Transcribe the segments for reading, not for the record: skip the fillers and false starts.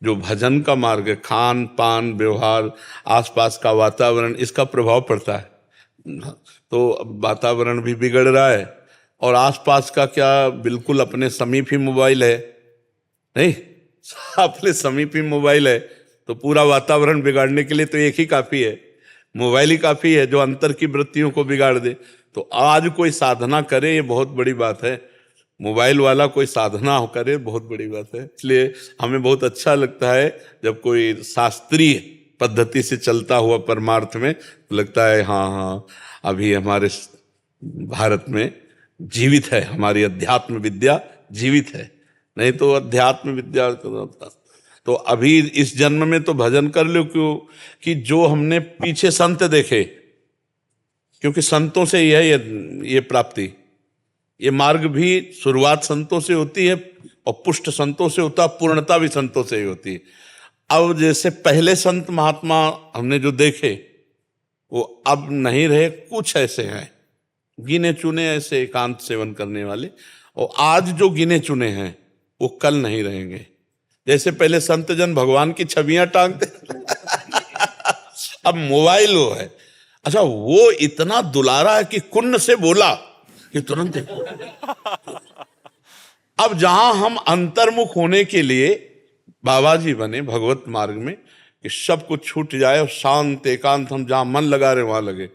जो भजन का मार्ग है, खान पान व्यवहार, आसपास का वातावरण, इसका प्रभाव पड़ता है। तो अब वातावरण भी बिगड़ रहा है, और आसपास का क्या, बिल्कुल अपने समीप ही मोबाइल है, नहीं अपने समीप ही मोबाइल है, तो पूरा वातावरण बिगाड़ने के लिए तो एक ही काफी है, मोबाइल ही काफी है, जो अंतर की वृत्तियों को बिगाड़ दे। तो आज कोई साधना करे ये बहुत बड़ी बात है, मोबाइल वाला कोई साधना करे बहुत बड़ी बात है। इसलिए हमें बहुत अच्छा लगता है जब कोई शास्त्रीय पद्धति से चलता हुआ परमार्थ में, तो लगता है हाँ हाँ अभी हमारे भारत में जीवित है, हमारी अध्यात्म विद्या जीवित है। नहीं तो अध्यात्म विद्या तो अभी इस जन्म में तो भजन कर लो, क्यों कि जो हमने पीछे संत देखे, क्योंकि संतों से ही है ये प्राप्ति, ये मार्ग भी शुरुआत संतों से होती है और पुष्ट संतों से होता है, पूर्णता भी संतों से ही होती है। अब जैसे पहले संत महात्मा हमने जो देखे वो अब नहीं रहे, कुछ ऐसे हैं गिने चुने ऐसे एकांत सेवन करने वाले, और आज जो गिने चुने हैं वो कल नहीं रहेंगे। जैसे पहले संत जन भगवान की छवियां टांगते अब मोबाइल वो है। अच्छा, वो इतना दुलारा है कि कुन्न से बोला कि तुरंत अब जहां हम अंतर्मुख होने के लिए बाबा जी बने भगवत मार्ग में, कि सब कुछ छूट जाए और शांत एकांत, हम जहां मन लगा रहे वहां लगे,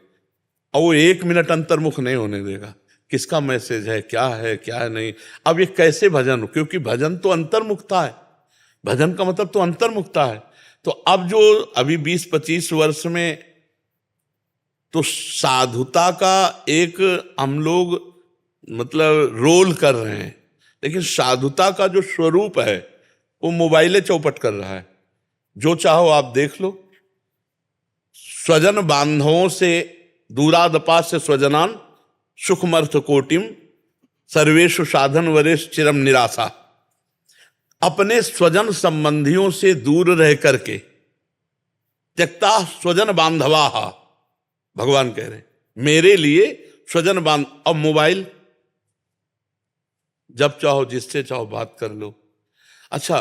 और वो 1 मिनट अंतर्मुख नहीं होने देगा, किसका मैसेज है, क्या है क्या है नहीं। अब ये कैसे भजन हो, क्योंकि भजन तो अंतर्मुखता है, भजन का मतलब तो अंतर्मुखता है। तो अब जो अभी 20-25 वर्ष में तो साधुता का एक हम लोग मतलब रोल कर रहे हैं, लेकिन साधुता का जो स्वरूप है वो मोबाइले चौपट कर रहा है। जो चाहो आप देख लो, स्वजन बांधवों से दूरादपास्य स्वजनान सुखमर्थ कोटिम सर्वेषु साधन वरेश चिरम निराशा। अपने स्वजन संबंधियों से दूर रह करके त्यक्ता स्वजन बांधवा, भगवान कह रहे मेरे लिए स्वजन बांध। अब मोबाइल जब चाहो जिससे चाहो बात कर लो। अच्छा,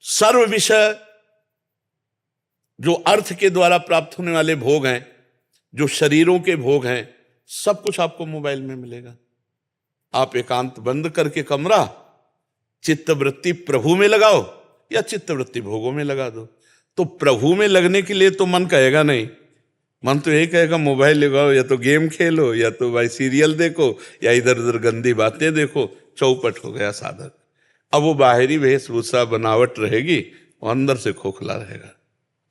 सर्व विषय जो अर्थ के द्वारा प्राप्त होने वाले भोग हैं, जो शरीरों के भोग हैं, सब कुछ आपको मोबाइल में मिलेगा। आप एकांत बंद करके कमरा, चित्तवृत्ति प्रभु में लगाओ या चित्तवृत्ति भोगों में लगा दो। तो प्रभु में लगने के लिए तो मन कहेगा नहीं, मन तो यही कहेगा मोबाइल लगाओ, या तो गेम खेलो, या तो भाई सीरियल देखो, या इधर उधर गंदी बातें देखो। चौपट हो गया साधक। अब वो बाहरी वेशभूषा बनावट रहेगी, वो अंदर से खोखला रहेगा,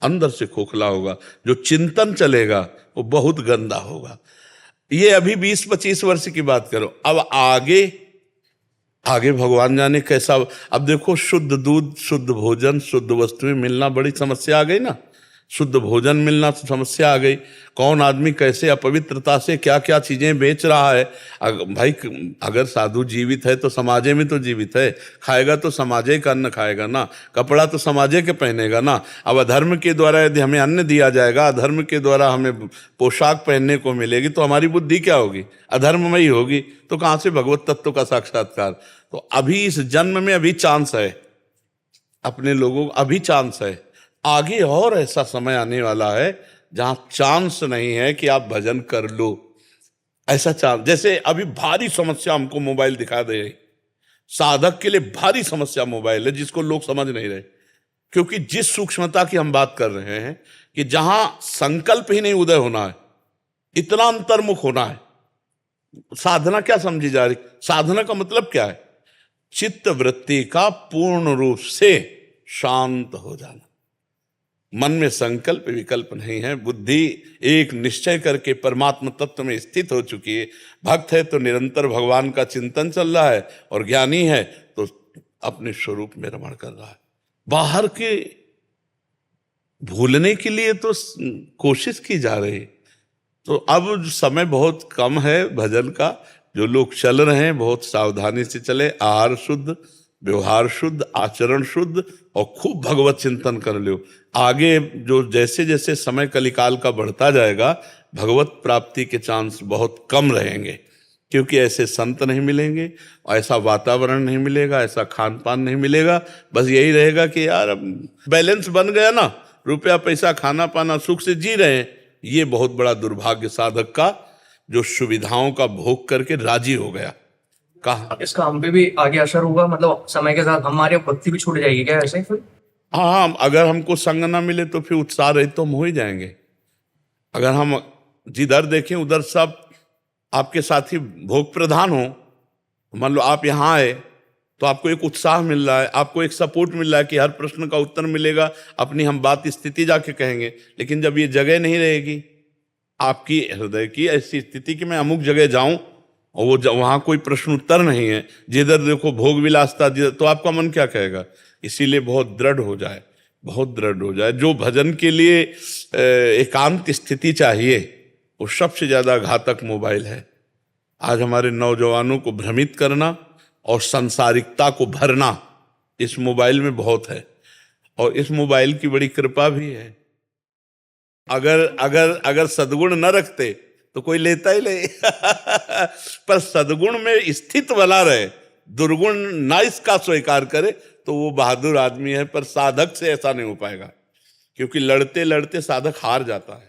अंदर से खोखला होगा। जो चिंतन चलेगा वो बहुत गंदा होगा। ये अभी 20-25 वर्ष की बात करो, अब आगे आगे भगवान जाने कैसा। अब देखो, शुद्ध दूध, शुद्ध भोजन, शुद्ध वस्तुएं मिलना बड़ी समस्या आ गई ना, शुद्ध भोजन मिलना समस्या आ गई। कौन आदमी कैसे अपवित्रता से क्या क्या चीजें बेच रहा है। भाई अगर साधु जीवित है तो समाजे में तो जीवित है, खाएगा तो समाजे का अन्न खाएगा ना, कपड़ा तो समाजे के पहनेगा ना। अब अधर्म के द्वारा यदि हमें अन्न दिया जाएगा, अधर्म के द्वारा हमें पोशाक पहनने को मिलेगी, तो हमारी बुद्धि क्या होगी, अधर्ममयी होगी। तो कहाँ से भगवत तत्व का साक्षात्कार। तो अभी इस जन्म में अभी चांस है, अपने लोगों को अभी चांस है। आगे और ऐसा समय आने वाला है जहां चांस नहीं है कि आप भजन कर लो, ऐसा चांस। जैसे अभी भारी समस्या हमको मोबाइल दिखा दे रही, साधक के लिए भारी समस्या मोबाइल है, जिसको लोग समझ नहीं रहे। क्योंकि जिस सूक्ष्मता की हम बात कर रहे हैं कि जहां संकल्प ही नहीं उदय होना है, इतना अंतर्मुख होना है, साधना क्या समझी जा रही। साधना का मतलब क्या है, चित्त वृत्ति का पूर्ण रूप से शांत हो जाना। मन में संकल्प विकल्प नहीं है, बुद्धि एक निश्चय करके परमात्मा तत्व में स्थित हो चुकी है। भक्त है तो निरंतर भगवान का चिंतन चल रहा है, और ज्ञानी है तो अपने स्वरूप में रमण कर रहा है। बाहर के भूलने के लिए तो कोशिश की जा रही। तो अब समय बहुत कम है भजन का, जो लोग चल रहे हैं बहुत सावधानी से चले। आहार शुद्ध, व्यवहार शुद्ध, आचरण शुद्ध, और खूब भगवत चिंतन कर लो। आगे जो जैसे जैसे समय कलिकाल का बढ़ता जाएगा, भगवत प्राप्ति के चांस बहुत कम रहेंगे। क्योंकि ऐसे संत नहीं मिलेंगे, ऐसा वातावरण नहीं मिलेगा, ऐसा खान पान नहीं मिलेगा। बस यही रहेगा कि यार अब बैलेंस बन गया ना, रुपया पैसा खाना पाना सुख से जी रहे हैं। ये बहुत बड़ा दुर्भाग्य साधक का, जो सुविधाओं का भोग करके राजी हो गया। कहा इसका हम पे भी आगे असर होगा, मतलब समय के साथ हमारी भक्ति भी छूट जाएगी क्या ऐसे फिर? हाँ, अगर हमको संग ना मिले तो फिर उत्साह रहित तो हम हो ही जाएंगे। अगर हम जिधर देखें उधर सब आपके साथी भोग प्रधान हो, मान लो आप यहाँ आए तो आपको एक उत्साह मिल रहा है, आपको एक सपोर्ट मिल रहा है कि हर प्रश्न का उत्तर मिलेगा, अपनी हम बात स्थिति जाके कहेंगे। लेकिन जब ये जगह नहीं रहेगी आपकी हृदय की ऐसी स्थिति कि मैं अमुक जगह जाऊं और वो वहां कोई प्रश्न उत्तर नहीं है, जिधर देखो भोग विलासता, तो आपका मन क्या कहेगा? इसीलिए बहुत दृढ़ हो जाए, बहुत दृढ़ हो जाए। जो भजन के लिए एकांत स्थिति चाहिए, वो सबसे ज्यादा घातक मोबाइल है। आज हमारे नौजवानों को भ्रमित करना और संसारिकता को भरना इस मोबाइल में बहुत है, और इस मोबाइल की बड़ी कृपा भी है। अगर अगर अगर सद्गुण न रखते तो कोई लेता ही नहीं पर सद्गुण में स्थित बना रहे, दुर्गुण ना इसका स्वीकार करे, तो वो बहादुर आदमी है। पर साधक से ऐसा नहीं हो पाएगा, क्योंकि लड़ते लड़ते साधक हार जाता है।